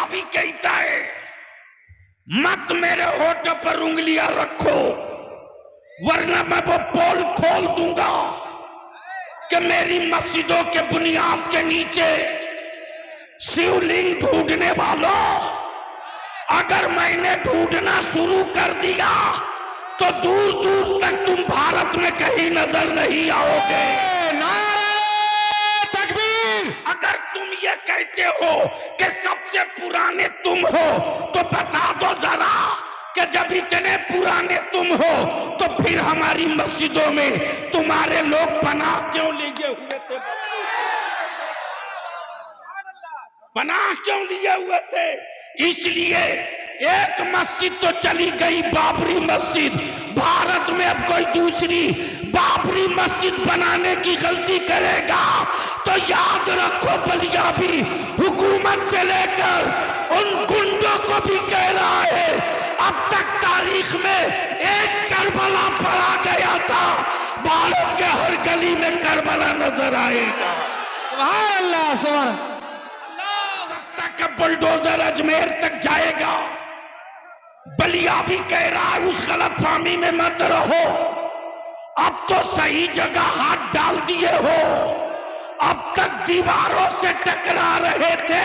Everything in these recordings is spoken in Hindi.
भी कहता है मत मेरे होठ पर उंगलियां रखो, वरना मैं वो पोल खोल दूंगा कि मेरी मस्जिदों के बुनियाद के नीचे शिवलिंग ढूंढने वालों, अगर मैंने ढूंढना शुरू कर दिया तो दूर दूर तक तुम भारत में कहीं नजर नहीं आओगे। अगर तुम ये कहते हो कि सबसे पुराने तुम हो तो बता दो जरा कि जब इतने पुराने तुम हो तो फिर हमारी मस्जिदों में तुम्हारे लोग पनाह क्यों लिए हुए थे? पनाह क्यों लिए हुए थे? इसलिए एक मस्जिद तो चली गई, बाबरी मस्जिद। भारत में अब कोई दूसरी बाबरी मस्जिद बनाने की गलती करेगा तो याद रखो बलिया भी हुकूमत से लेकर उन गुंडों को भी कह रहा है अब तक तारीख में एक करबला पड़ा गया था, भारत के हर गली में करबला नजर आएगा। सुभान अल्लाह, सुभान अल्लाह। तक बुलडोजर अजमेर तक जाएगा। बलिया भी कह रहा है उस गलतफहमी में मत रहो, अब तो सही जगह हाथ डाल दिए हो। अब तक दीवारों से टकरा रहे थे,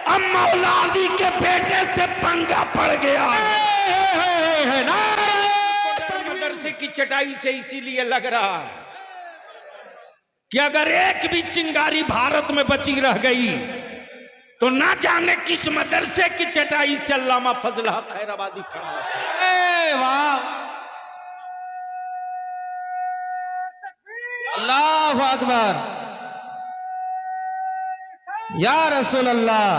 अब मौला अली के बेटे से पंगा पड़ गया है। मदरसे की चटाई से इसीलिए लग रहा है कि अगर एक भी चिंगारी भारत में बची रह गई तो ना जाने किस मदरसे की चटाई से अल्लामा फजल हक खैराबादी खड़ा है। वाह, अल्लाहु अकबर, या रसूल अल्लाह,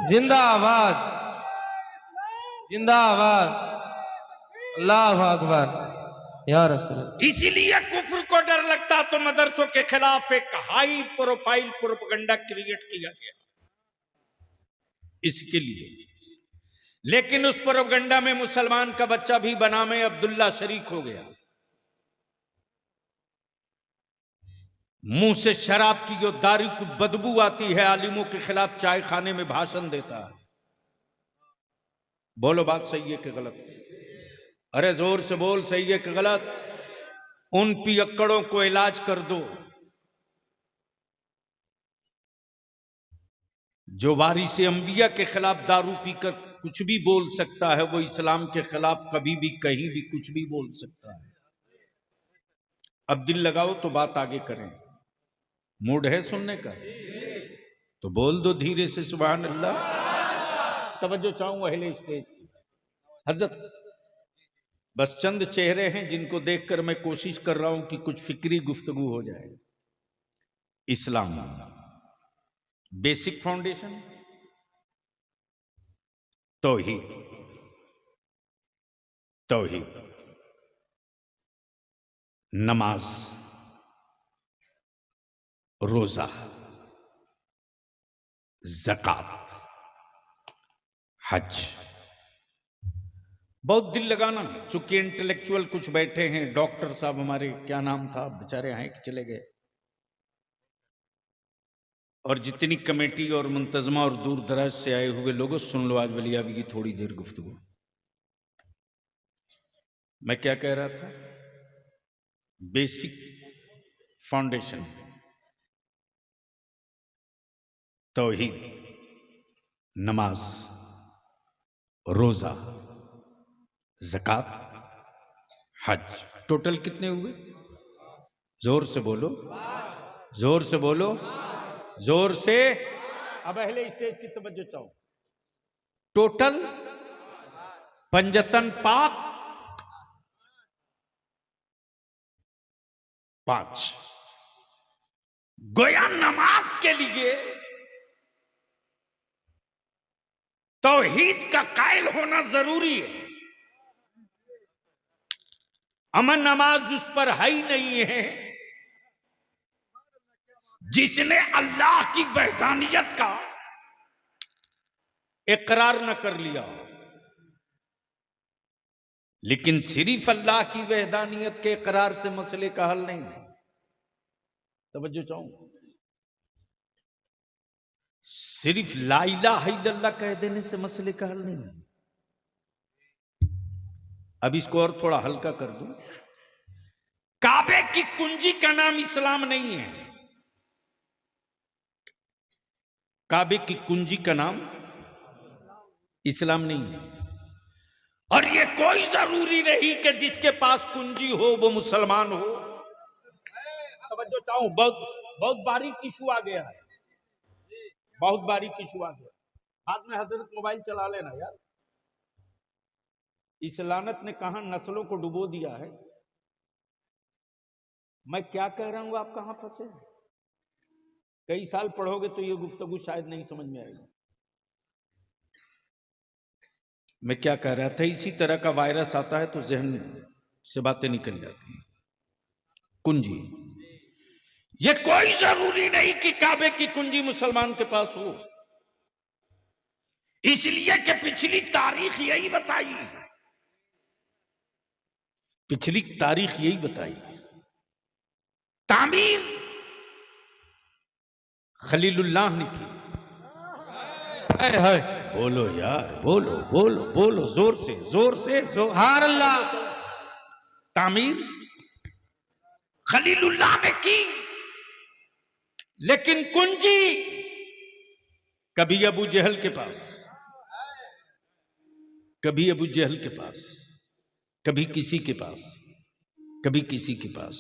जिंदाबाद जिंदाबाद, अल्लाहु अकबर, या रसूल। इसीलिए कुफ्र को डर लगता तो मदरसों के खिलाफ एक हाई प्रोफाइल प्रोपेगेंडा क्रिएट किया गया इसके लिए। लेकिन उस प्रोपेगेंडा में मुसलमान का बच्चा भी बनामे अब्दुल्ला शरीक हो गया। मुंह से शराब की और दारू की बदबू आती है, आलिमों के खिलाफ चाय खाने में भाषण देता है। बोलो बात सही है कि गलत? अरे जोर से बोल, सही है कि गलत? उन पियक्कड़ों को इलाज कर दो जो वारिसे अंबिया के खिलाफ दारू पीकर कुछ भी बोल सकता है, वो इस्लाम के खिलाफ कभी भी कहीं भी कुछ भी बोल सकता है। अब दिल लगाओ तो बात आगे करें। मूड है सुनने का तो बोल दो धीरे से सुभान अल्लाह। तवज्जो चाहूंगा अहले स्टेज की। हजरत, बस चंद चेहरे हैं जिनको देखकर मैं कोशिश कर रहा हूं कि कुछ फिक्री गुफ्तगू हो जाए। इस्लाम बेसिक फाउंडेशन तौहीद, तौहीद, नमाज, रोजा, ज़कात, हज। बहुत दिल लगाना, चूंकि इंटेलेक्चुअल कुछ बैठे हैं, डॉक्टर साहब हमारे, क्या नाम था बेचारे, हैं कि चले गए, और जितनी कमेटी और मुंतजमा और दूर दराज से आए हुए लोगों, सुन लो आज वलियाबी की थोड़ी देर गुफ्तगू। मैं क्या कह रहा था? बेसिक फाउंडेशन तौहीद, नमाज, रोजा, ज़कात, हज। टोटल कितने हुए? जोर से बोलो, जोर से बोलो, जोर से। अब अहले स्टेज की तवज्जो चाहो। टोटल पंजतन पाक 5। गोया नमाज के लिए तौहीद का कायल होना जरूरी है। अमन नमाज उस पर है ही नहीं है जिसने अल्लाह की वहदानियत का इकरार न कर लिया। लेकिन सिर्फ अल्लाह की वहदानियत के इकरार से मसले का हल नहीं है। तवज्जो चाहूं, सिर्फ ला इलाहा इल्लल्लाह कह देने से मसले का हल नहीं है। अब इसको और थोड़ा हल्का कर दूं, काबे की कुंजी का नाम इस्लाम नहीं है। काबे की कुंजी का नाम इस्लाम नहीं है। और ये कोई जरूरी नहीं कि जिसके पास कुंजी हो वो मुसलमान हो। तवज्जो चाहूं, बहुत बारीक इशू आ गया है, बहुत बारीक इशू आ गया। बाद में हजरत मोबाइल चला लेना यार। इस लानत ने कहां नस्लों को डुबो दिया है। मैं क्या कह रहा हूं, आप कहां फंसे हैं? कई साल पढ़ोगे तो ये गुफ्तगू शायद नहीं समझ में आएगी। मैं क्या कह रहा था, इसी तरह का वायरस आता है तो जहन से बातें निकल जाती हैं। कुंजी, ये कोई जरूरी नहीं कि काबे की कुंजी मुसलमान के पास हो, इसलिए कि पिछली तारीख यही बताई है। पिछली तारीख यही बताई है। तामीर खलीलुल्लाह ने की। है बोलो यार, बोलो बोलो बोलो, जोर से जोर से जोर। हार अल्लाह। तामीर खलीलुल्लाह ने की, लेकिन कुंजी कभी अबू जहल के पास, कभी अबू जहल के पास, कभी किसी के पास, कभी किसी के पास।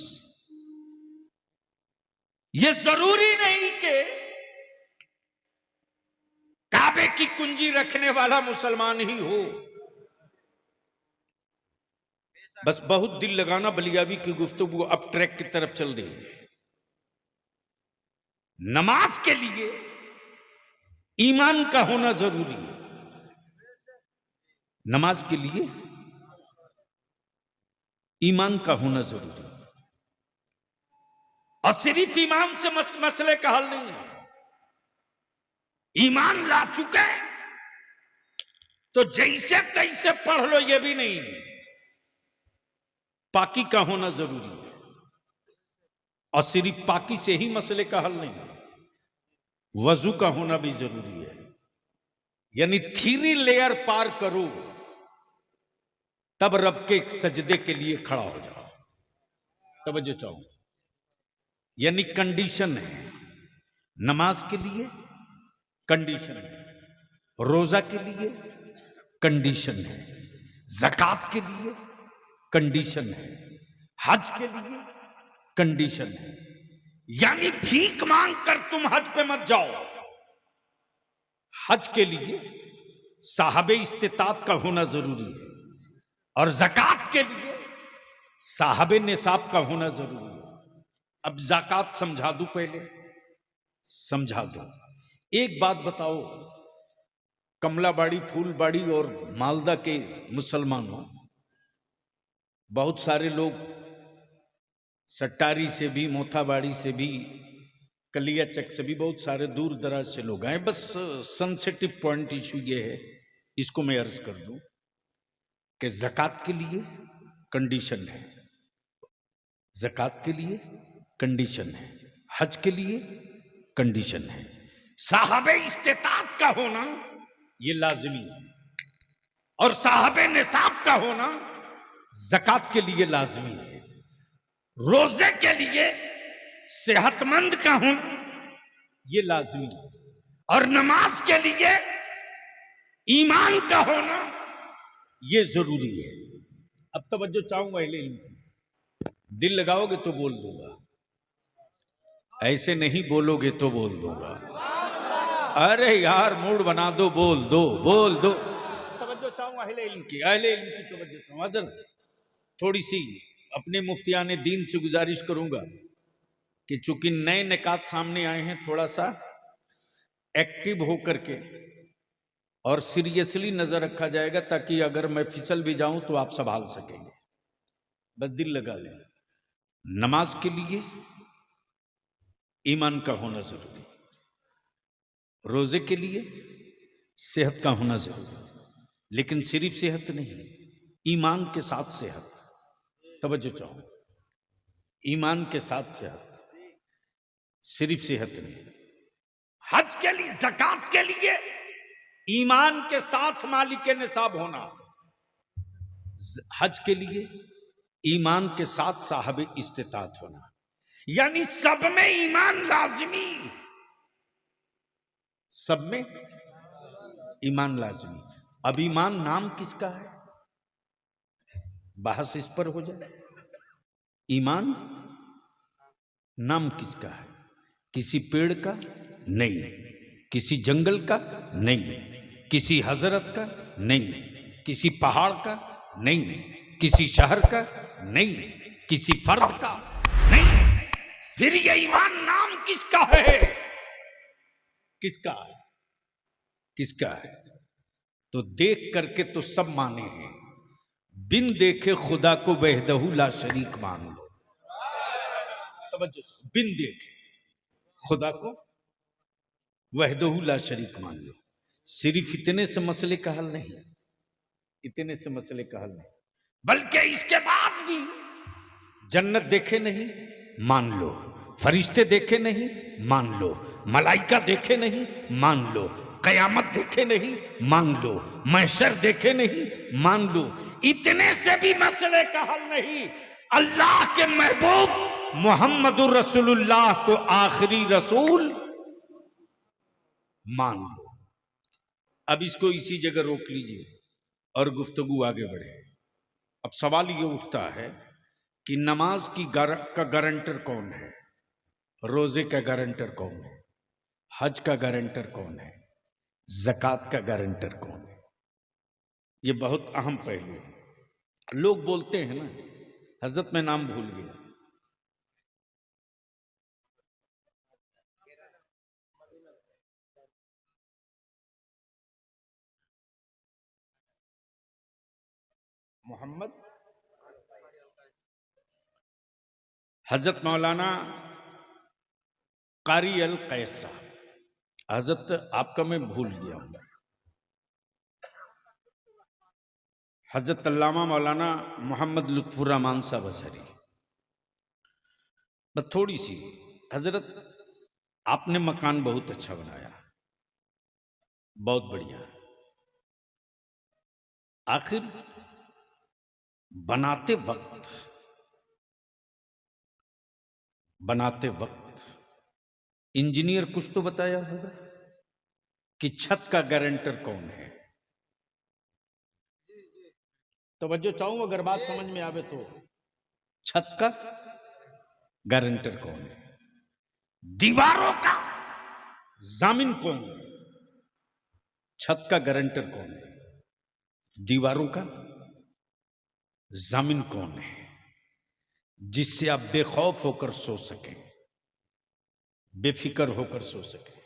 यह जरूरी नहीं कि काबे की कुंजी रखने वाला मुसलमान ही हो। बस बहुत दिल लगाना, बलियावी की गुफ्तगू अब ट्रैक की तरफ चल रही है। नमाज के लिए ईमान का होना जरूरी है। नमाज के लिए ईमान का होना जरूरी है। और सिर्फ ईमान से मसले का हल नहीं है। ईमान ला चुके तो जैसे तैसे पढ़ लो, ये भी नहीं। पाकी का होना जरूरी है। और सिर्फ पाकी से ही मसले का हल नहीं है, वजू का होना भी जरूरी है। यानी 3 लेयर पार करो तब रब के सजदे के लिए खड़ा हो जाओ। तवज्जो चाहो, यानी कंडीशन है। नमाज के लिए कंडीशन है, रोजा के लिए कंडीशन है, ज़कात के लिए कंडीशन है, हज के लिए कंडीशन है। यानी भीख मांग कर तुम हज पे मत जाओ। हज के लिए साहबे इस्तिताअत का होना जरूरी है, और ज़कात के लिए साहबे निसाब का होना जरूरी है। अब ज़कात समझा दूं, पहले समझा दो। एक बात बताओ, कमलाबाड़ी, फूलबाड़ी और मालदा के मुसलमानों, बहुत सारे लोग सट्टारी से भी, मोथाबाड़ी से भी, कलियाचक से भी, बहुत सारे दूर दराज से लोग आए। बस सेंसिटिव पॉइंट इशू ये है, इसको मैं अर्ज कर दूं कि ज़कात के लिए कंडीशन है, ज़कात के लिए कंडीशन है, हज के लिए कंडीशन है, साहबे इस्तिताअत का होना ये लाजिमी है, और साहबे निसाब का होना ज़कात के लिए लाजिमी है। रोजे के लिए सेहतमंद का होना ये लाजिमी है, और नमाज के लिए ईमान का होना ये जरूरी है। अब तवज्जो चाहूंगा अहले इल्म की। दिल लगाओगे तो बोल दूंगा, ऐसे नहीं बोलोगे तो बोल दूंगा। अरे यार मूड बना दो, बोल दो बोल दो। तवज्जो चाहूंगा अहले इल्म की, अहले इल्म की तवज्जो चाहूंगा। अदर थोड़ी सी अपने मुफ्तियाने दीन से गुजारिश करूंगा कि चूंकि नए निकात सामने आए हैं, थोड़ा सा एक्टिव होकर के और सीरियसली नजर रखा जाएगा, ताकि अगर मैं फिसल भी जाऊं तो आप संभाल सकेंगे। बस दिल लगा लें। नमाज के लिए ईमान का होना जरूरी, रोजे के लिए सेहत का होना जरूरी, लेकिन सिर्फ सेहत नहीं, ईमान के साथ सेहत। तवज्जो चाहो, ईमान के साथ सेहत, सिर्फ सेहत नहीं, हज के लिए, ज़कात के लिए ईमान के साथ मालिक निसाब होना, हज के लिए ईमान के साथ साहब इस्तिताअत होना, यानी सब में ईमान लाजिमी, सब में ईमान लाजिमी। अब ईमान नाम किसका है, बहस इस पर हो जाए। ईमान नाम किसका है? किसी पेड़ का नहीं, किसी जंगल का नहीं, किसी हजरत का नहीं, किसी पहाड़ का नहीं, किसी शहर का नहीं, किसी फर्द का नहीं। फिर ये ईमान नाम किसका है? किसका है? किसका है? तो देख करके तो सब माने हैं, बिन देखे खुदा को वहदहू ला शरीक मान लो। तवज्जो, बिन देखे खुदा को वहदहू ला शरीक मान लो। सिर्फ इतने से मसले का हल नहीं, इतने से मसले का हल नहीं, बल्कि इसके बाद भी जन्नत देखे नहीं मान लो, फरिश्ते देखे नहीं मान लो, मलाइका देखे नहीं मान लो, कयामत देखे नहीं मान लो, महशर देखे नहीं मान लो। इतने से भी मसले का हल नहीं, अल्लाह के महबूब मोहम्मदुर रसूलुल्लाह को आखिरी रसूल मान लो। अब इसको इसी जगह रोक लीजिए और गुफ्तगू आगे बढ़े। अब सवाल ये उठता है कि नमाज की का गारंटर कौन है, रोजे का गारंटर कौन है, हज का गारंटर कौन है, ज़कात का गारंटर कौन है? ये बहुत अहम पहलू है। लोग बोलते हैं ना, हजरत मैं नाम भूल गया, मोहम्मद, हजरत मौलाना कारी अल कैसा, हजरत आपका मैं भूल गया हूं, हजरत अल्लामा मौलाना मोहम्मद लुत्फुर रहमान साहब अजहरी। बस थोड़ी सी, हजरत आपने मकान बहुत अच्छा बनाया, बहुत बढ़िया, आखिर बनाते वक्त इंजीनियर कुछ तो बताया होगा कि छत का गारंटर कौन है। तवज्जो चाहूं, अगर बात समझ में आवे तो, छत का गारंटर कौन है, दीवारों का जामिन कौन है, छत का गारंटर कौन है, दीवारों का जामिन कौन है, जिससे आप बेखौफ होकर सो सकें, बेफिक्र होकर सो सकें।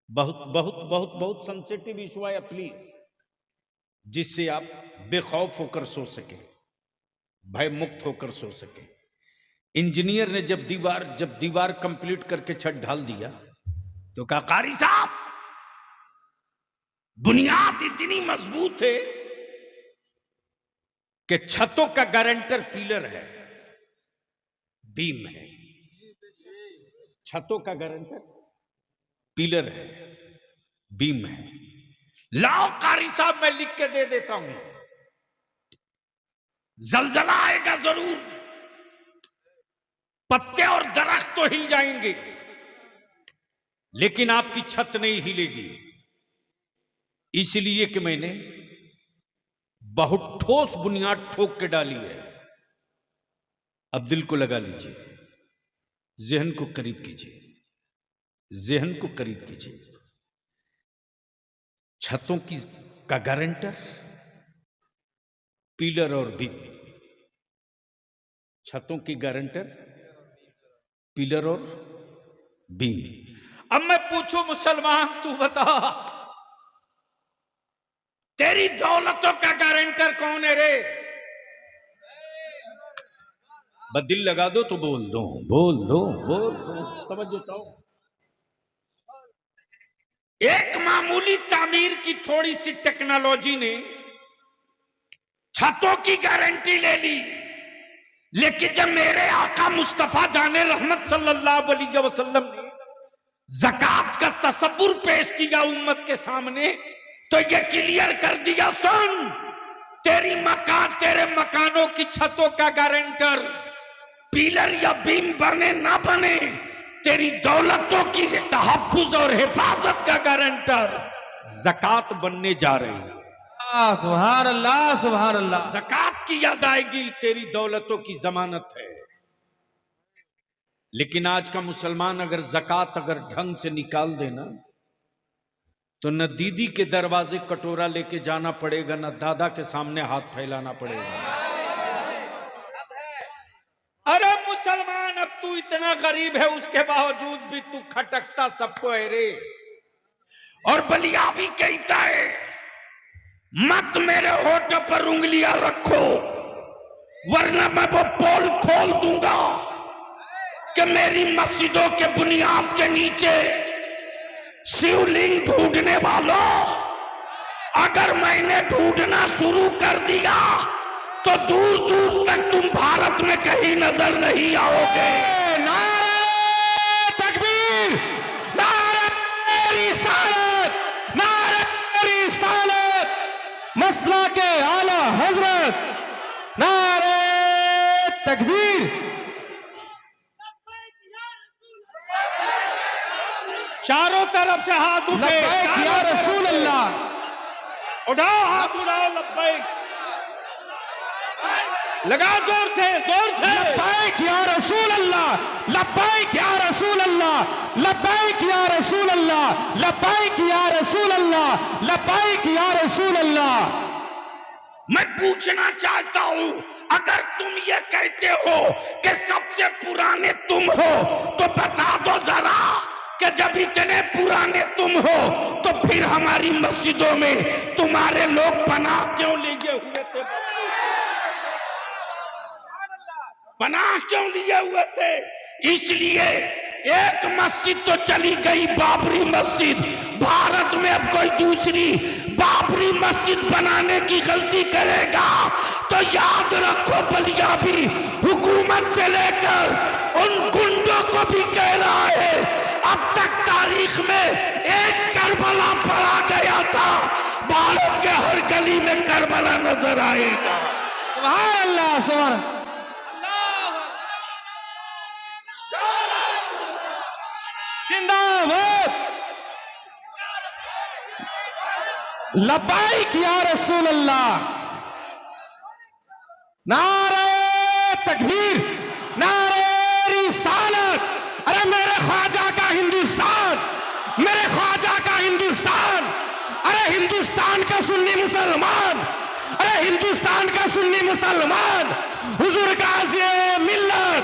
बहुत बहुत बहुत बहुत सेंसिटिव इशू है प्लीज, जिससे आप बेखौफ होकर सो सकें, भय मुक्त होकर सो सकें। इंजीनियर ने जब दीवार कंप्लीट करके छत ढाल दिया तो कहा, कारी साहब बुनियाद इतनी मजबूत है कि छतों का गारंटर पिलर है, बीम है, छतों का गारंटर पिलर है, बीम है। लाओ कारी साहब मैं लिख के दे देता हूं, जलजला आएगा जरूर, पत्ते और दरख्त तो हिल जाएंगे लेकिन आपकी छत नहीं हिलेगी, इसलिए कि मैंने बहुत ठोस बुनियाद ठोक के डाली है। अब दिल को लगा लीजिए, जहन को करीब कीजिए, जहन को करीब कीजिए। छतों की का गारंटर पिलर और बीम, छतों की गारंटर पिलर और बीम। अब मैं पूछूं मुसलमान, तू बता तेरी दौलतों का गारंटर कौन है रे? बस दिल लगा दो तो बोल दो, बोल दो, बोल दो, तवज्जो चाहो। एक मामूली तामीर की थोड़ी सी टेक्नोलॉजी ने छतों की गारंटी ले ली, लेकिन जब मेरे आका मुस्तफा जाने रहमत सल्लल्लाहु अलैहि वसल्लम ने ज़कात का तसव्वुर पेश किया उम्मत के सामने तो ये क्लियर कर दिया, सुन, तेरी मकान, तेरे मकानों की छतों का गारंटर पिलर या बीम बने ना बने, तेरी दौलतों की तहफ्फुज और हिफाजत का गारंटर ज़कात बनने जा रही है। सुभान अल्लाह, सुभान अल्लाह। ज़कात की अदायगी तेरी दौलतों की जमानत है। लेकिन आज का मुसलमान अगर ज़कात अगर ढंग से निकाल देना तो न दीदी के दरवाजे कटोरा लेके जाना पड़ेगा, न दादा के सामने हाथ फैलाना पड़ेगा। अरे मुसलमान, अब तू इतना गरीब है उसके बावजूद भी तू खटकता सबको है रे। और बलिया भी कहता है, मत मेरे होठ पर उंगलियां रखो वरना मैं वो पोल खोल दूंगा कि मेरी मस्जिदों के बुनियाद के नीचे शिवलिंग ढूंढने वालों, अगर मैंने ढूंढना शुरू कर दिया तो दूर दूर तक तुम भारत में कहीं नजर नहीं आओगे। नारे तकबीर, नारे रिसालत, नारे रिसालत, मसला के आला हजरत, नारे तकबीर। चारों तरफ से हाथ उठे, लब्बैक या रसूल अल्लाह, उठाओ हाथ, उठाओ, लब्बैक, लगा जोर से, जोर से। लब्बैक या रसूल अल्लाह, लब्बैक या रसूल अल्लाह, लब्बैक या रसूल अल्लाह, लब्बैक या रसूल अल्लाह, लब्बैक या रसूल अल्लाह। मैं पूछना चाहता हूं, अगर तुम ये कहते हो कि सबसे पुराने तुम हो तो बता दो जरा कि जब इतने पुराने तुम हो तो फिर हमारी मस्जिदों में तुम्हारे लोग पनाह क्यों लिए हुए थे? पनाह क्यों लिए हुए थे? इसलिए एक मस्जिद तो चली गई, बाबरी मस्जिद। भारत में अब कोई दूसरी बाबरी मस्जिद बनाने की गलती करेगा तो याद रखो, बलिया भी हुकूमत से लेकर उन गुंडों को भी कह रहा है, अब तक तारीख में एक करबला पड़ा गया था, भारत के हर गली में करबला नजर आएगा। सुभान अल्लाह, सुभान अल्लाह। जिंदाबाद, लब्बैक या रसूल अल्लाह, नारे तकबीर, नारे रिसालत। अरे मेरे ख्वाजा का हिंदुस्तान, मेरे ख्वाजा का हिंदुस्तान, अरे हिंदुस्तान का सुन्नी मुसलमान, अरे हिंदुस्तान का सुन्नी मुसलमान, हुजूर गाज़ी मिल्लत,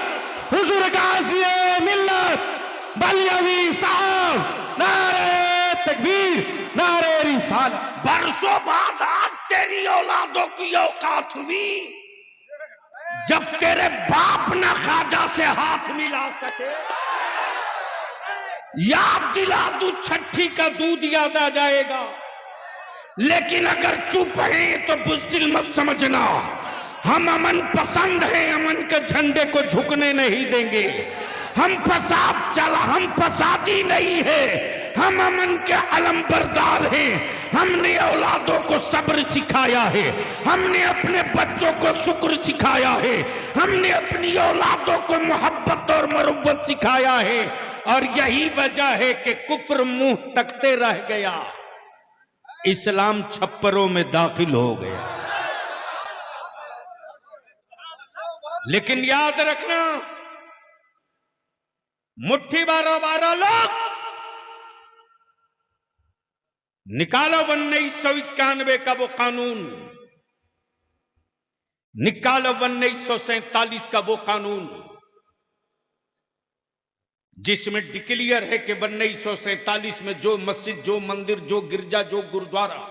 हुजूर गाज़ी मिल्लत बलियावी साहब, नारे तकबीर, नारे रिसालत। बरसों बाद आज तेरी औलादों की औकात हुई जब तेरे बाप न ख्वाजा से हाथ मिला सके। याद दिला दूं, छठी का दूध याद आ जाएगा। लेकिन अगर चुप हैं तो बुज़दिल मत समझना, हम अमन पसंद हैं, अमन के झंडे को झुकने नहीं देंगे। हम फसादी नहीं है, हम अमन के अलमबरदार हैं। हमने औलादों को सब्र सिखाया है, हमने अपने बच्चों को शुक्र सिखाया है, हमने अपनी औलादों को मोहब्बत और मरुब्बत सिखाया है। और यही वजह है कि कुफ्र मुंह तकते रह गया, इस्लाम छप्परों में दाखिल हो गया। लेकिन याद रखना, मुट्ठी 12 लोग निकालो 1991 का वो कानून, निकालो 1947 का वो कानून जिसमें डिक्लेयर है कि 1947 में जो मस्जिद, जो मंदिर, जो गिरजा, जो गुरुद्वारा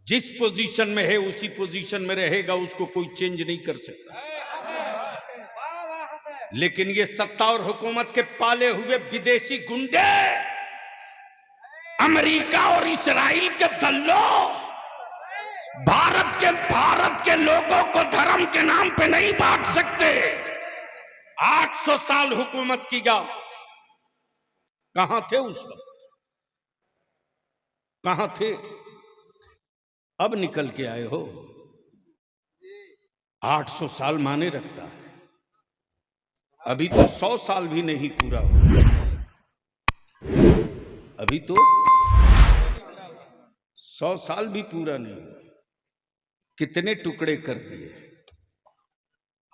जिस पोजीशन में है उसी पोजीशन में रहेगा, उसको कोई चेंज नहीं कर सकता। लेकिन ये सत्ता और हुकूमत के पाले हुए विदेशी गुंडे, अमेरिका और इस्राइल के दल्लों भारत के लोगों को धर्म के नाम पे नहीं बांट सकते। 800 साल हुकूमत किया, कहां थे उस वक्त, कहां थे? अब निकल के आए हो। 800 साल माने रखता है, अभी तो 100 साल भी नहीं पूरा हुआ, अभी तो 100 साल भी पूरा नहीं हुआ। कितने टुकड़े कर दिए।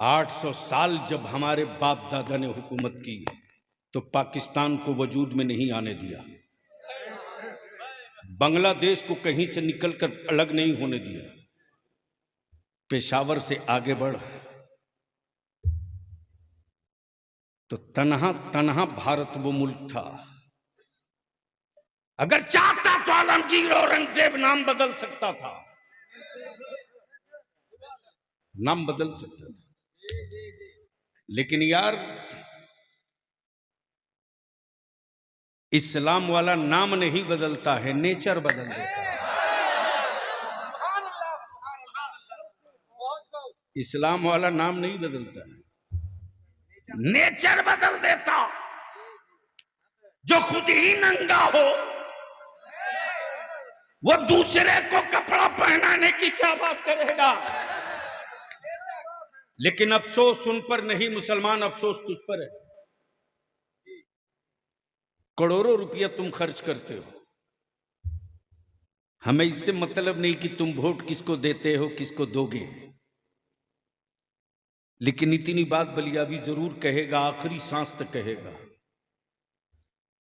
800 साल जब हमारे बाप दादा ने हुकूमत की तो पाकिस्तान को वजूद में नहीं आने दिया, बांग्लादेश को कहीं से निकलकर अलग नहीं होने दिया। पेशावर से आगे बढ़ तो तन्हा तन्हा भारत वो मुल्क था। अगर चाहता तो आलमगीर औरंगजेब नाम बदल सकता था, नाम बदल सकता था, लेकिन यार इस्लाम वाला नाम नहीं बदलता है, नेचर बदल देता है। इस्लाम वाला नाम नहीं बदलता है, नेचर बदल देता। जो खुद ही नंगा हो वो दूसरे को कपड़ा पहनाने की क्या बात करेगा। लेकिन अफसोस उन पर नहीं मुसलमान, अफसोस तुझ पर है। करोड़ों रुपया तुम खर्च करते हो, हमें इससे मतलब नहीं कि तुम वोट किसको देते हो किसको दोगे, लेकिन इतनी बात बलियाबी जरूर कहेगा, आखिरी सांस तक कहेगा।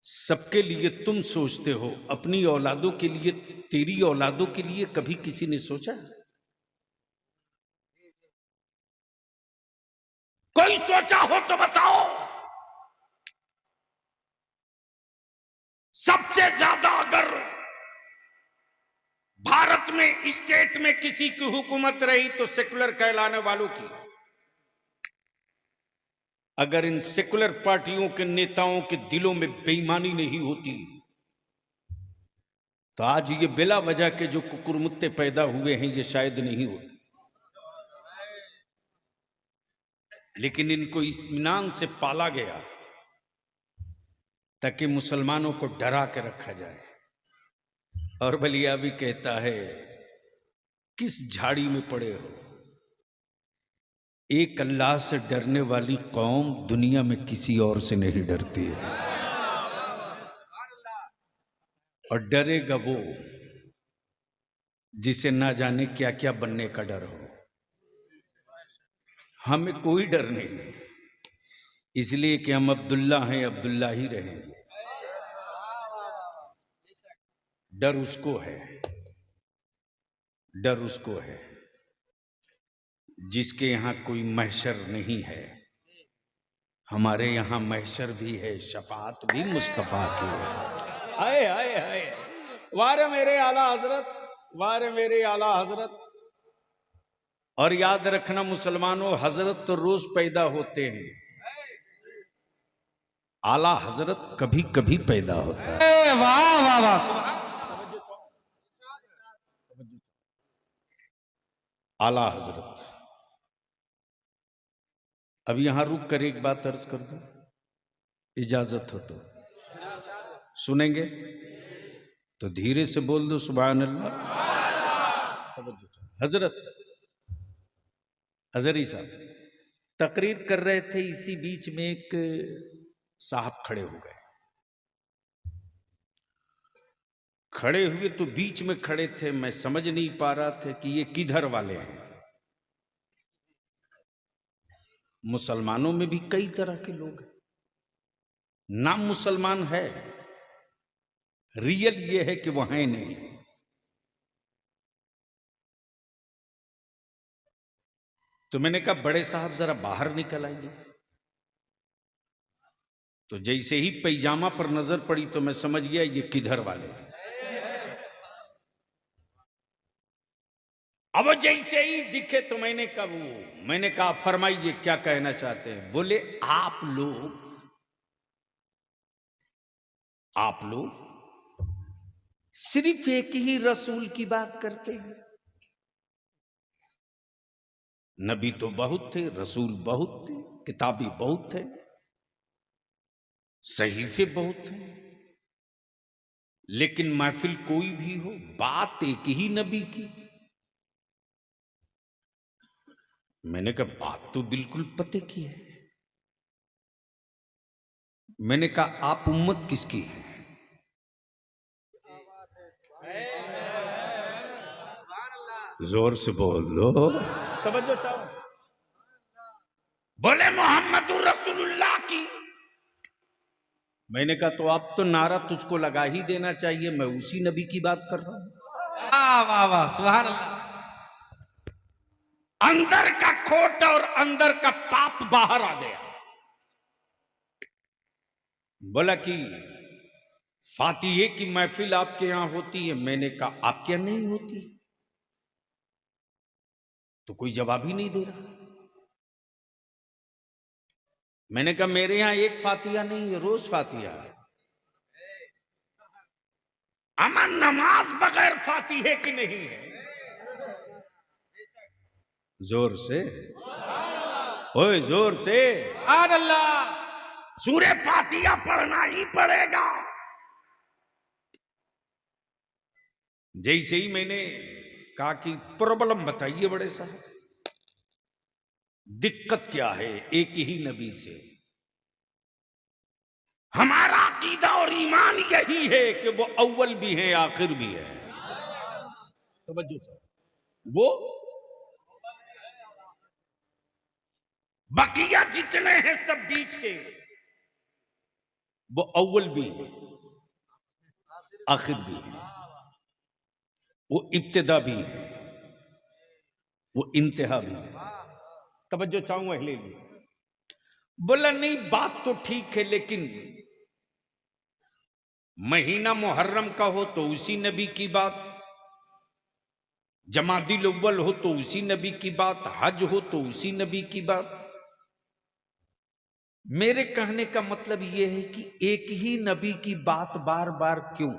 सबके लिए तुम सोचते हो, अपनी औलादों के लिए, तेरी औलादों के लिए कभी किसी ने सोचा? कोई सोचा हो तो बताओ। सबसे ज्यादा अगर भारत में स्टेट में किसी की हुकूमत रही तो सेकुलर कहलाने वालों की। अगर इन सेकुलर पार्टियों के नेताओं के दिलों में बेईमानी नहीं होती तो आज ये बिला वजह के जो कुकुरमुत्ते पैदा हुए हैं ये शायद नहीं होते। लेकिन इनको इत्मीनान से पाला गया ताकि मुसलमानों को डरा के रखा जाए। और बलिया भी कहता है, किस झाड़ी में पड़े हो, एक अल्लाह से डरने वाली कौम दुनिया में किसी और से नहीं डरती है। और डरेगा वो जिसे ना जाने क्या क्या बनने का डर हो। हमें कोई डर नहीं, इसलिए कि हम अब्दुल्ला हैं, अब्दुल्ला ही रहेंगे। डर उसको है, डर उसको है जिसके यहां कोई महशर नहीं है। हमारे यहां महशर भी है, शफाअत भी मुस्तफा की है। आए आए आए, वारे मेरे आला हजरत, वारे मेरे आला हजरत। और याद रखना मुसलमानों, हजरत तो रोज पैदा होते हैं, आला हजरत कभी कभी पैदा होता है। वाह वाह वाह। आला हजरत। अब यहां रुक कर एक बात अर्ज कर दूं, इजाजत हो तो सुनेंगे? तो धीरे से बोल दो सुभान अल्लाह। हजरत हजरी साहब तकरीर कर रहे थे, इसी बीच में एक साहब खड़े हो गए। खड़े हुए तो बीच में खड़े थे, मैं समझ नहीं पा रहा था कि ये किधर वाले हैं। मुसलमानों में भी कई तरह के लोग हैं, नाम मुसलमान है, रियल ये है कि वो हैं नहीं। तो मैंने कहा बड़े साहब जरा बाहर निकल आइए। तो जैसे ही पैजामा पर नजर पड़ी तो मैं समझ गया ये किधर वाले हैं। अब जैसे ही दिखे तो मैंने कहा फरमाइए क्या कहना चाहते हैं। बोले आप लोग सिर्फ एक ही रसूल की बात करते हैं। नबी तो बहुत थे, रसूल बहुत थे, किताबी बहुत थे, सहीफे बहुत थे, लेकिन महफिल कोई भी हो, बात एक ही नबी की। मैंने कहा बात तो बिल्कुल पते की है। मैंने कहा आप उम्मत किसकी है? जोर से बोल दो, तवज्जो चाहो। बोले मोहम्मदुर रसूलुल्लाह की। मैंने कहा तो अब तो नारा तुझको लगा ही देना चाहिए, मैं उसी नबी की बात कर रहा हूं। वाह वाह वाह, सुभान अल्लाह। अंदर का खोट और अंदर का पाप बाहर आ गया। बोला कि फातिहे की महफिल आपके यहां होती है। मैंने कहा आपके यहां नहीं होती। तो कोई जवाब ही नहीं दे रहा। मैंने कहा मेरे यहां एक फातिहा नहीं है, रोज फातिहा है। अमन नमाज बगैर फातिहे की नहीं है। जोर से ओए, जोर से सुभान अल्लाह। सूरे फातिहा पढ़ना ही पड़ेगा। जैसे ही मैंने कहा कि प्रॉब्लम बताइए बड़े साहब, दिक्कत क्या है एक ही नबी से? हमारा अकीदा और ईमान यही है कि वो अव्वल भी है आखिर भी है। वो बकिया जितने हैं सब बीच के, वो अव्वल भी है आखिर भी है, वो इब्तिदा भी है, वो इंतहा भी है। तवज्जो चाहूंगा ले ली। बोला नहीं बात तो ठीक है, लेकिन महीना मुहर्रम का हो तो उसी नबी की बात, जमादिल अव्वल हो तो उसी नबी की बात, हज हो तो उसी नबी की बात। मेरे कहने का मतलब यह है कि एक ही नबी की बात बार बार क्यों?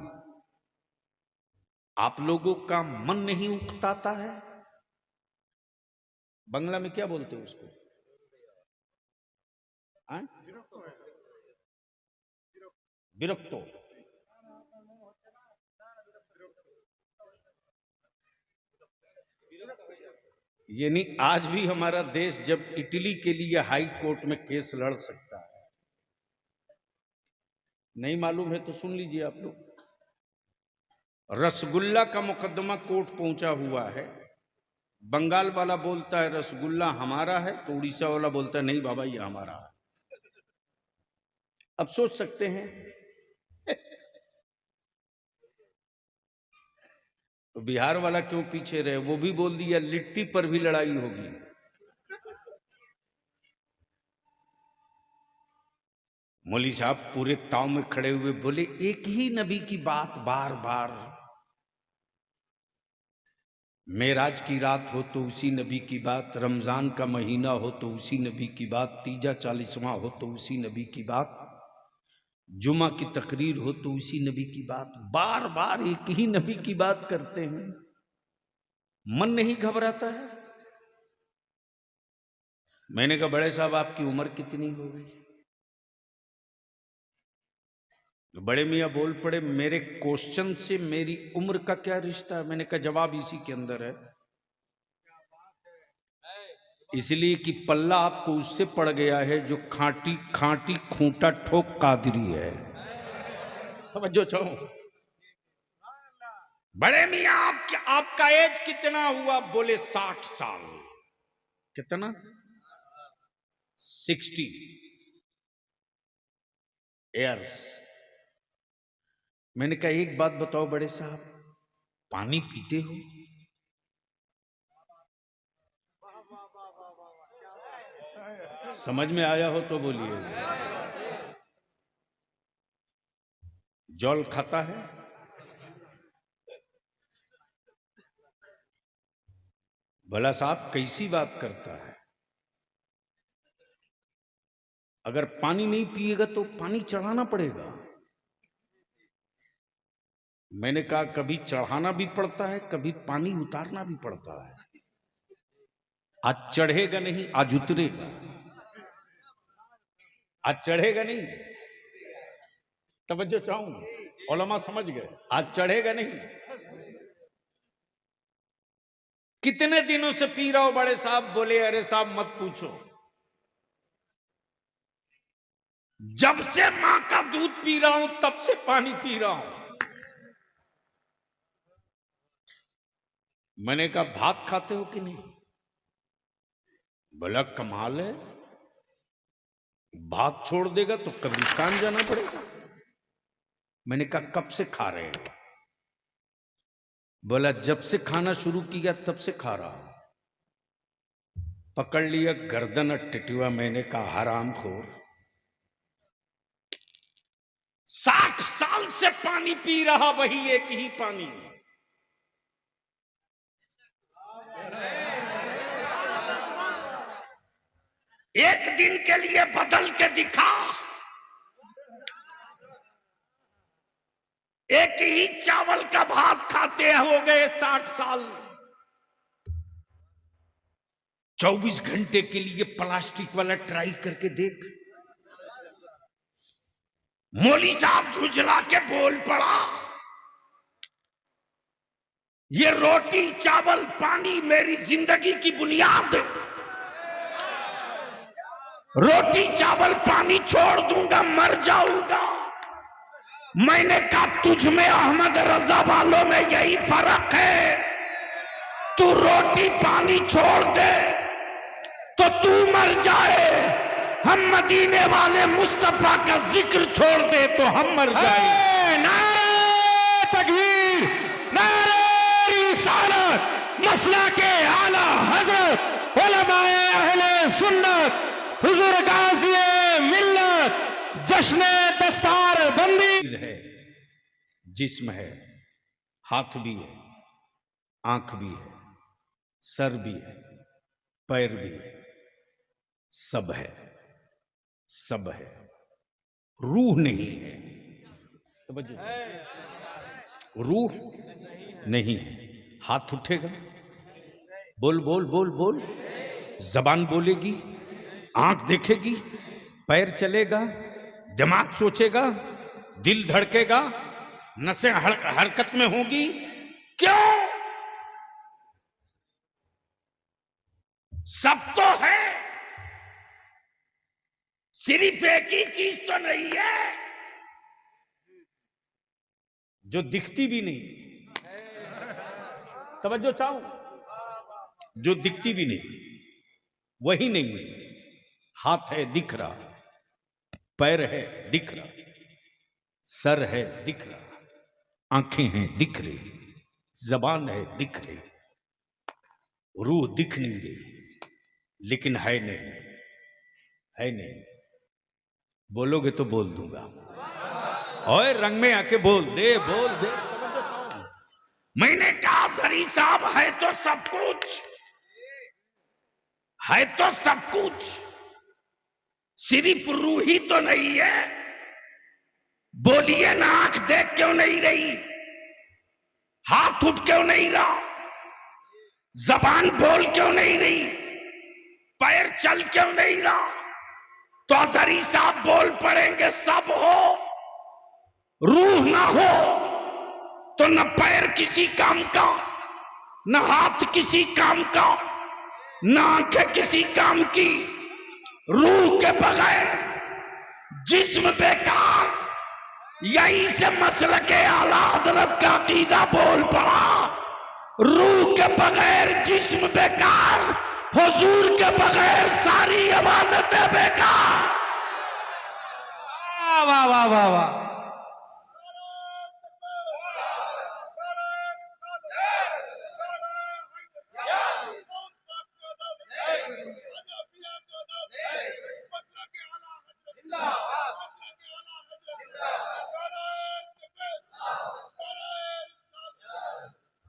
आप लोगों का मन नहीं उकताता है? बंगला में क्या बोलते हैं उसको? विरक्तो। यानी आज भी हमारा देश जब इटली के लिए हाई कोर्ट में केस लड़ सकता है, नहीं मालूम है तो सुन लीजिए आप लोग। रसगुल्ला का मुकदमा कोर्ट पहुंचा हुआ है। बंगाल वाला बोलता है रसगुल्ला हमारा है, तो उड़ीसा वाला बोलता है नहीं बाबा ये हमारा है। अब सोच सकते हैं तो बिहार वाला क्यों पीछे रहे? वो भी बोल दिया लिट्टी पर भी लड़ाई होगी। मौली साहब पूरे ताव में खड़े हुए बोले एक ही नबी की बात बार बार। मेराज की रात हो तो उसी नबी की बात, रमजान का महीना हो तो उसी नबी की बात, तीजा 40वां हो तो उसी नबी की बात, जुमा की तकरीर हो तो उसी नबी की बात। बार बार एक ही नबी की बात करते हैं, मन नहीं घबराता है? मैंने कहा बड़े साहब आपकी उम्र कितनी हो गई? तो बड़े मियाँ बोल पड़े मेरे क्वेश्चन से मेरी उम्र का क्या रिश्ता है? मैंने कहा जवाब इसी के अंदर है, इसलिए कि पल्ला आपको उससे पड़ गया है जो खांटी खांटी खूंटा ठोक कादरी है। समझो चाहो। बड़े मियाँ आपका एज कितना हुआ? बोले 60 साल। कितना? 60 ईयर्स। मैंने कहा एक बात बताओ बड़े साहब, पानी पीते हो? समझ में आया हो तो बोलिए। जल खाता है? भला साहब कैसी बात करता है? अगर पानी नहीं पिएगा तो पानी चढ़ाना पड़ेगा। मैंने कहा कभी चढ़ाना भी पड़ता है, कभी पानी उतारना भी पड़ता है। आज चढ़ेगा नहीं, आज उतरेगा। आज चढ़ेगा नहीं, तवज्जो चाहूंगा। उलमा समझ गए, आज चढ़ेगा नहीं। कितने दिनों से पी रहा हो बड़े साहब? बोले अरे साहब मत पूछो, जब से मां का दूध पी रहा हूं तब से पानी पी रहा हूं। मैंने कहा भात खाते हो कि नहीं? बोला कमाल है, भात छोड़ देगा तो कब्रिस्तान जाना पड़ेगा। मैंने कहा कब से खा रहे हो? बोला जब से खाना शुरू किया तब से खा रहा हूं। पकड़ लिया गर्दन और टिटुआ। मैंने कहा हरामखोर, 60 साल से पानी पी रहा, वही एक ही पानी। एक दिन के लिए बदल के दिखा। एक ही चावल का भात खाते हो गए 60 साल। 24 घंटे के लिए प्लास्टिक वाला ट्राई करके देख। मौली साहब झुंझला के बोल पड़ा, ये रोटी चावल पानी मेरी जिंदगी की बुनियाद। रोटी चावल पानी छोड़ दूंगा, मर जाऊंगा। मैंने कहा तुझ में अहमद रजा वालों में यही फर्क है, तू रोटी पानी छोड़ दे तो तू मर जाए, हम मदीने वाले मुस्तफा का जिक्र छोड़ दे तो हम मर जाए। नारे तकबीर, नारे रिसालत, मसला के आला हजरत उलमाए अहले सुन्नत, हुजूर गाज़ी मिल्लत, जश्न दस्तार बंदी है। जिस्म है, हाथ भी है, आंख भी है, सर भी है, पैर भी है, सब है, सब है। रूह नहीं है। रूह नहीं है। हाथ उठेगा, बोल बोल बोल बोल, जबान बोलेगी, आंख देखेगी, पैर चलेगा, दिमाग सोचेगा, दिल धड़केगा, नसें हरकत में होगी। क्यों? सब तो है, सिर्फ एक ही चीज तो नहीं है जो दिखती भी नहीं। तवज्जो चाहो, जो दिखती भी नहीं वही नहीं है। हाथ है दिख रहा, पैर है दिख रहा, सर है दिख रहा, आंखें हैं दिख रही, जबान है दिख रही, रूह दिख नहीं रही, लेकिन है नहीं, है नहीं। बोलोगे तो बोल दूंगा, और रंग में आके बोल दे, बोल दे। मैंने कहा जरी साहब है तो सब कुछ, है तो सब कुछ, सिर्फ रूह ही तो नहीं है। बोलिए ना, आंख देख क्यों नहीं रही, हाथ उठ क्यों नहीं रहा, जबान बोल क्यों नहीं रही, पैर चल क्यों नहीं रहा? तो अजहरी साहब बोल पड़ेंगे सब हो, रूह ना हो तो न पैर किसी काम का, न हाथ किसी काम का, न आंखें किसी काम की। रूह के बगैर जिस्म बेकार। यही से मसल के आला हजरत का अकीदा बोल पड़ा, रूह के बगैर जिस्म बेकार, हुजूर के बगैर सारी इबादतें बेकार। वाह वाह वाह वाह।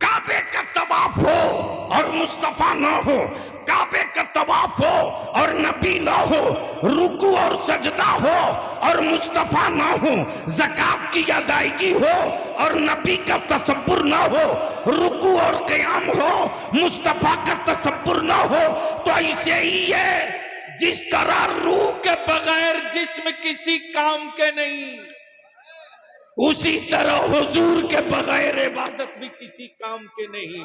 काबे का तवाफ हो और मुस्तफा ना हो, काबे का तवाफ हो और नबी ना हो, रुकू और सजदा हो और मुस्तफा ना हो, ज़कात की अदायगी हो और नबी का तसब्बुर ना हो, रुकू और क़याम हो, मुस्तफा का तसब्बुर ना हो, तो ऐसे ही है जिस तरह रूह के बगैर जिस्म किसी काम के नहीं। उसी तरह हुजूर के बगैर इबादत भी किसी काम के नहीं।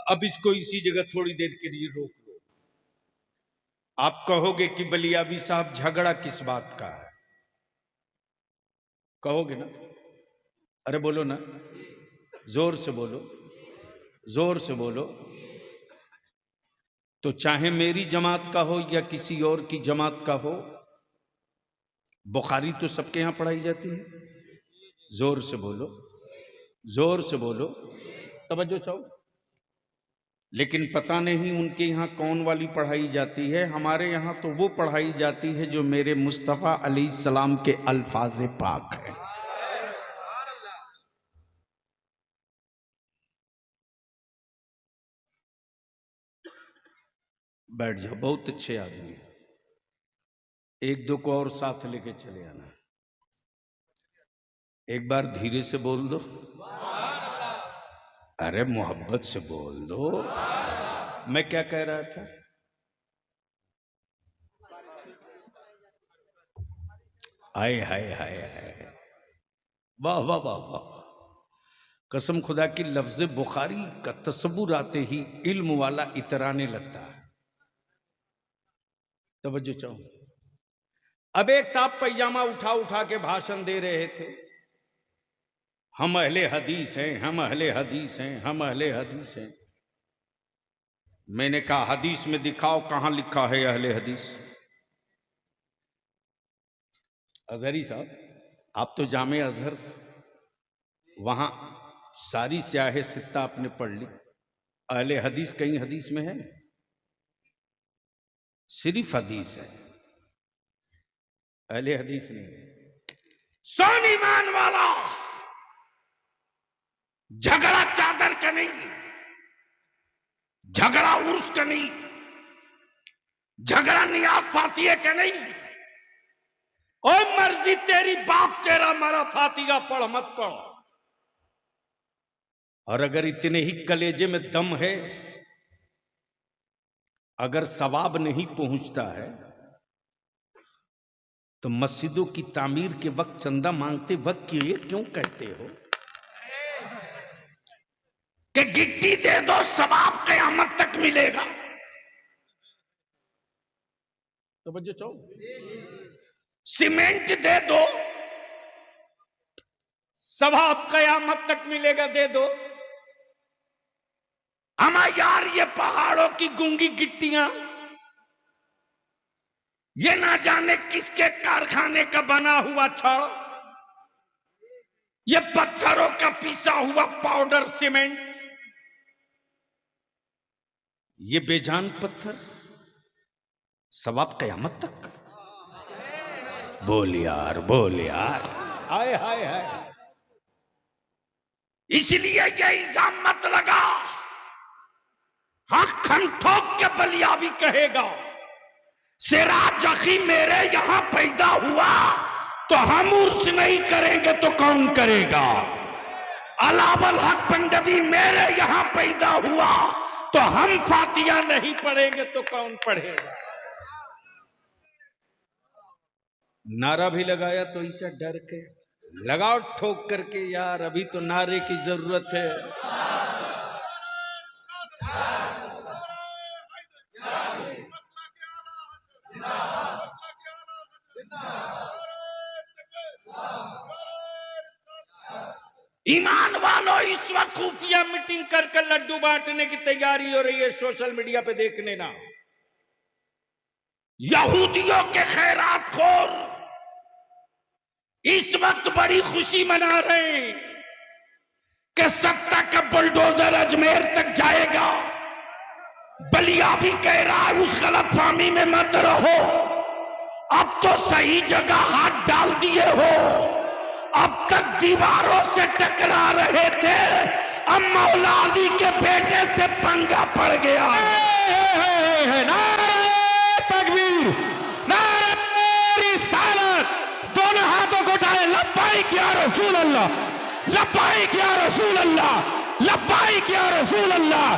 अब इसको इसी जगह थोड़ी देर के लिए रोक लो। आप कहोगे कि बलियाबी साहब झगड़ा किस बात का है, कहोगे ना? अरे बोलो ना, जोर से बोलो, जोर से बोलो। तो चाहे मेरी जमात का हो या किसी और की जमात का हो, बुखारी तो सबके यहां पढ़ाई जाती है। जोर से बोलो, जोर से बोलो, तवज्जो चाहो। लेकिन पता नहीं उनके यहां कौन वाली पढ़ाई जाती है। हमारे यहां तो वो पढ़ाई जाती है जो मेरे मुस्तफ़ा अलैहिस्सलाम के अल्फाज पाक है। बैठ जाओ, बहुत अच्छे आदमी, एक दो को और साथ लेके चले आना। एक बार धीरे से बोल दो, अरे मोहब्बत से बोल दो। मैं क्या कह रहा था? हाय हाय हाय हाय, वाह वाह वाह वाह। कसम खुदा की, लफ्ज बुखारी का तस्वुर आते ही इल्म वाला इतराने लगता है। तवज्जो चाहो। अब एक साहब पैजामा उठा उठा के भाषण दे रहे थे, हम अहले हदीस हैं, हम अहले हदीस हैं, हम अहले हदीस हैं। मैंने कहा हदीस में दिखाओ कहां लिखा है अहले हदीस। अजहरी साहब, आप तो जामे अजहर, वहां सारी स्याह सित्ता आपने पढ़ ली, अहले हदीस कहीं हदीस में है? सिर्फ हदीस है, अहले हदीस नहीं। सोन ईमान वाला, झगड़ा चादर का नहीं, झगड़ा उर्स का नहीं, झगड़ा नियाज फातिया का नहीं। ओ मर्जी तेरी, बाप तेरा मरा, फातिहा पढ़ मत पढ़। और अगर इतने ही कलेजे में दम है, अगर सवाब नहीं पहुंचता है तो मस्जिदों की तामीर के वक्त चंदा मांगते वक्त ये क्यों कहते हो कि गिट्टी दे दो सवाब क़यामत तक मिलेगा? तवज्जो चाहो। सीमेंट दे दो सवाब क़यामत तक मिलेगा, दे दो। हमारा यार ये पहाड़ों की गूंगी गिट्टियां, ये ना जाने किसके कारखाने का बना हुआ छड़, ये पत्थरों का पिसा हुआ पाउडर सीमेंट, ये बेजान पत्थर, सवाब क़यामत तक। बोल यार, बोल यार, हाय हाय हाय। इसलिए ये इल्जाम मत लगा, हाँ खम ठोक के बलियाबी कहेगा सिराज अखी मेरे यहां पैदा हुआ तो हम उर्स नहीं करेंगे तो कौन करेगा? अलावल हक पंडवी मेरे यहां पैदा हुआ तो हम फातिहा नहीं पढ़ेंगे तो कौन पढ़ेगा? नारा भी लगाया तो इसे डर के लगाओ ठोक करके, यार अभी तो नारे की जरूरत है। ईमान वालों, इस वक्त खुफिया मीटिंग कर कर लड्डू बांटने की तैयारी हो रही है, सोशल मीडिया पे देख लेना। यहूदियों के खैरात खोर इस वक्त बड़ी खुशी मना रहे हैं कि सत्ता का बुलडोजर अजमेर तक जाएगा। बलिया भी कह रहा है उस गलतफहमी में मत रहो, अब तो सही जगह हाथ डाल दिए हो। अब तक दीवारों से टकरा रहे थे, अब मौला अली के बेटे से पंगा पड़ गया। नारे तकबीर, नारे रिसालत, दोनों हाथों को उठाए, लब्बाइक या रसूल अल्लाह, लब्बाइक या रसूल अल्लाह, लब्बाइक या रसूल अल्लाह,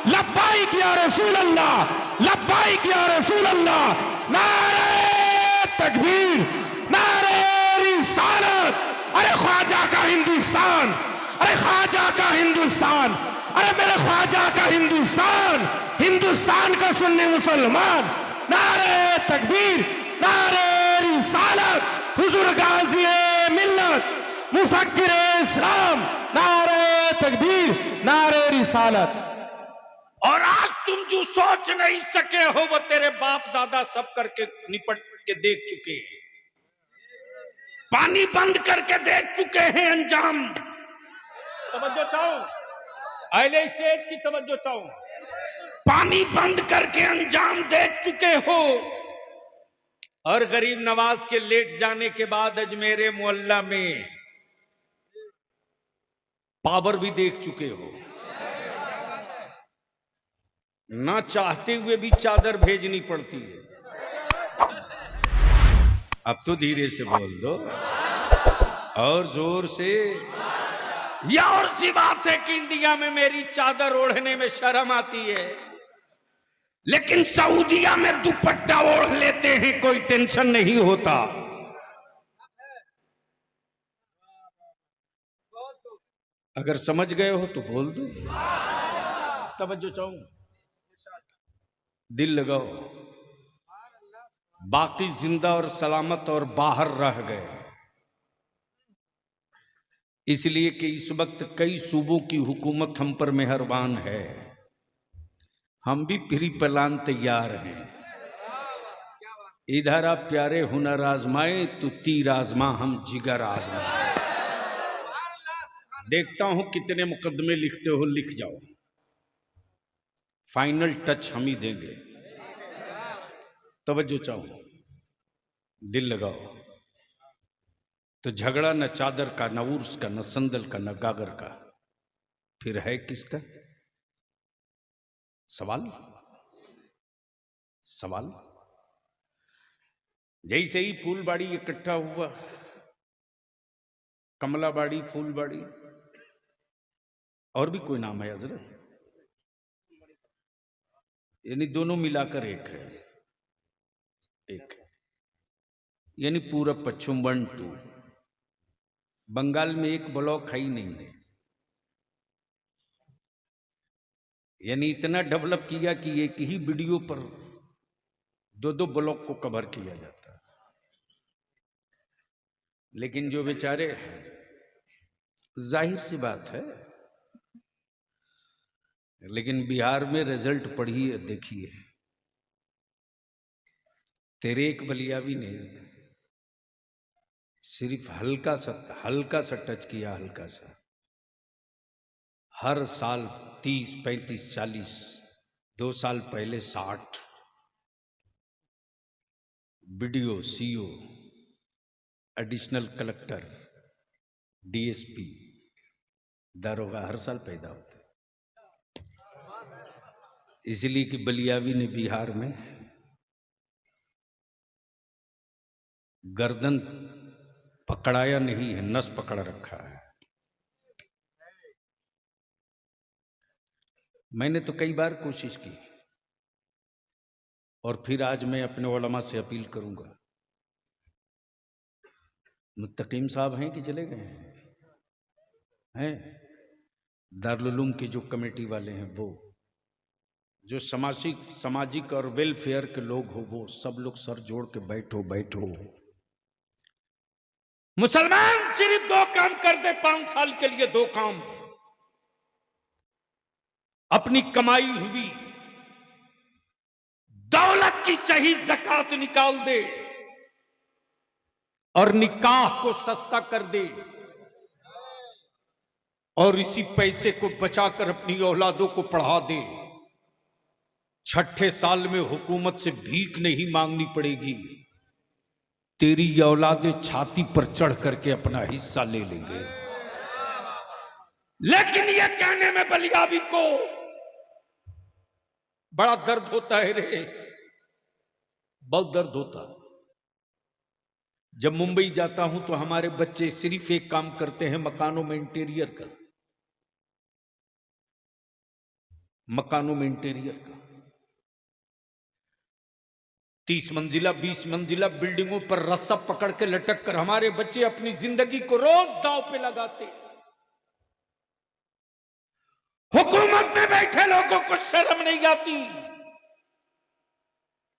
लब्बाइक या रसूल अल्लाह, लब्बाइक या रसूल अल्लाह। नारे तकबीर, नारे रिसालत, अरे ख्वाजा का हिंदुस्तान, अरे ख्वाजा का हिंदुस्तान, अरे मेरे ख्वाजा का हिंदुस्तान, हिंदुस्तान का सुन्नी मुसलमान। नारे तकबीर, नारे रिसालत, हुजूर गाजी मिल्लत, मुफक्किर इस्लाम, नारे तकबीर, नारे रिसालत। और आज तुम जो सोच नहीं सके हो वो तेरे बाप दादा सब करके निपट के देख चुके हैं, पानी बंद करके देख चुके हैं अंजाम। तवज्जो चाहो, अहले स्टेज की तवज्जो चाहो, पानी बंद करके अंजाम देख चुके हो। और गरीब नवाज के लेट जाने के बाद अजमेरे मोहल्ला में पावर भी देख चुके हो। ना चाहते हुए भी चादर भेजनी पड़ती है। अब तो धीरे से बोल दो और जोर से। या और सी बात है कि इंडिया में मेरी चादर ओढ़ने में शर्म आती है, लेकिन सऊदिया में दुपट्टा ओढ़ लेते हैं, कोई टेंशन नहीं होता। अगर समझ गए हो तो बोल दो। तवज्जो चाहूं, दिल लगाओ। बाकी जिंदा और सलामत और बाहर रह गए, इसलिए कि इस वक्त कई सूबों की हुकूमत हम पर मेहरबान है। हम भी प्री प्लान तैयार हैं। इधर आप प्यारे हुनर आजमाए तो तीर आजमा, हम जिगर आजमाए। देखता हूं कितने मुकदमे लिखते हो, लिख जाओ। फाइनल टच हम ही देंगे। तवज्जो चाहो, दिल लगाओ। तो झगड़ा न चादर का, न उर्स का, न संदल का, न गागर का, फिर है किसका? सवाल सवाल। जैसे ही फूलबाड़ी इकट्ठा हुआ, कमलाबाड़ी, फूलबाड़ी, और भी कोई नाम है हजरत, यानी दोनों मिलाकर एक है, एक है, यानी पूरब पश्चिम 1 2। बंगाल में एक ब्लॉक है ही नहीं है, यानी इतना डेवलप किया कि एक ही वीडियो पर 2-2 ब्लॉक को कवर किया जाता है। लेकिन जो बेचारे, जाहिर सी बात है, लेकिन बिहार में रिजल्ट पढ़िए, देखिए। तेरे एक बलियावी ने सिर्फ हल्का सा टच किया, हल्का सा। हर साल 30, 35, 40, 2 साल पहले 60 BDO, CO, additional collector, DSP, दारोगा हर साल पैदा होते। इसलिए कि बलियावी ने बिहार में गर्दन पकड़ाया नहीं है, नस पकड़ रखा है। मैंने तो कई बार कोशिश की, और फिर आज मैं अपने उलमा से अपील करूंगा। मुत्तकीम साहब हैं कि चले गए हैं? दारुल उलूम के जो कमेटी वाले हैं, वो जो सामाजिक और वेलफेयर के लोग हो, वो सब लोग सर जोड़ के बैठो। मुसलमान सिर्फ 2 काम कर दे 5 साल के लिए, 2 काम। अपनी कमाई हुई दौलत की सही ज़कात निकाल दे, और निकाह को सस्ता कर दे, और इसी पैसे को बचाकर अपनी औलादों को पढ़ा दे। 6ठे साल में हुकूमत से भीख नहीं मांगनी पड़ेगी, तेरी औलादे छाती पर चढ़ करके अपना हिस्सा ले लेंगे। लेकिन यह कहने में बलियावी को बड़ा दर्द होता है रे, बहुत दर्द होता। जब मुंबई जाता हूं तो हमारे बच्चे सिर्फ एक काम करते हैं, मकानों में इंटीरियर का, मकानों में इंटीरियर का। 30 मंजिला 20 मंजिला बिल्डिंगों पर रस्सा पकड़ के लटक कर हमारे बच्चे अपनी जिंदगी को रोज दांव पे लगाते। हुकूमत में बैठे लोगों को शर्म नहीं आती,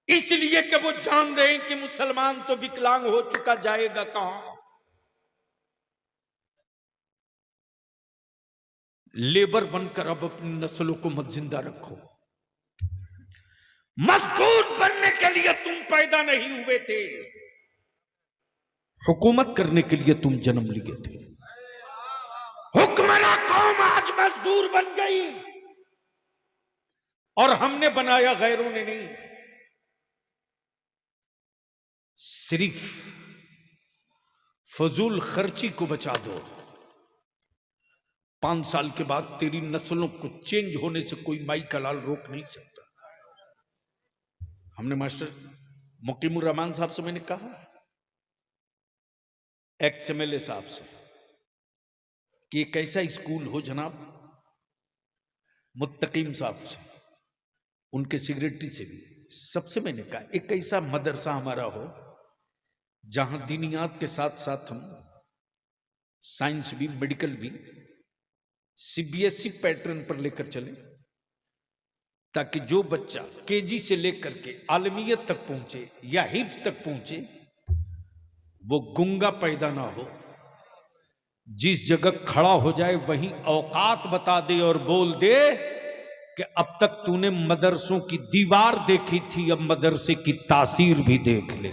इसलिए कि वो जान रहे हैं कि मुसलमान तो विकलांग हो चुका, जाएगा कहां। लेबर बनकर अब अपनी नस्लों को मत जिंदा रखो। मजदूर बनने के लिए तुम पैदा नहीं हुए थे, हुकूमत करने के लिए तुम जन्म लिए थे। हुक्मरान कौम आज मजदूर बन गई और हमने बनाया, गैरों ने नहीं। सिर्फ फजूल खर्ची को बचा दो, 5 साल के बाद तेरी नस्लों को चेंज होने से कोई माई का लाल रोक नहीं सकता। हमने मास्टर मुकीमुर रहमान साहब से मैंने कहा, एक्स MLA साहब से, कि एक ऐसा स्कूल हो जनाब, मुत्तकीम साहब से, उनके सेक्रेटरी से भी, सबसे मैंने कहा एक ऐसा मदरसा हमारा हो जहां दीनियात के साथ साथ हम साइंस भी, मेडिकल भी CBSE पैटर्न पर लेकर चले, ताकि जो बच्चा KG से लेकर के आलमियत तक पहुंचे या हिफ्ज तक पहुंचे वो गुंगा पैदा ना हो। जिस जगह खड़ा हो जाए वहीं औकात बता दे और बोल दे कि अब तक तूने मदरसों की दीवार देखी थी, अब मदरसे की तासीर भी देख ले।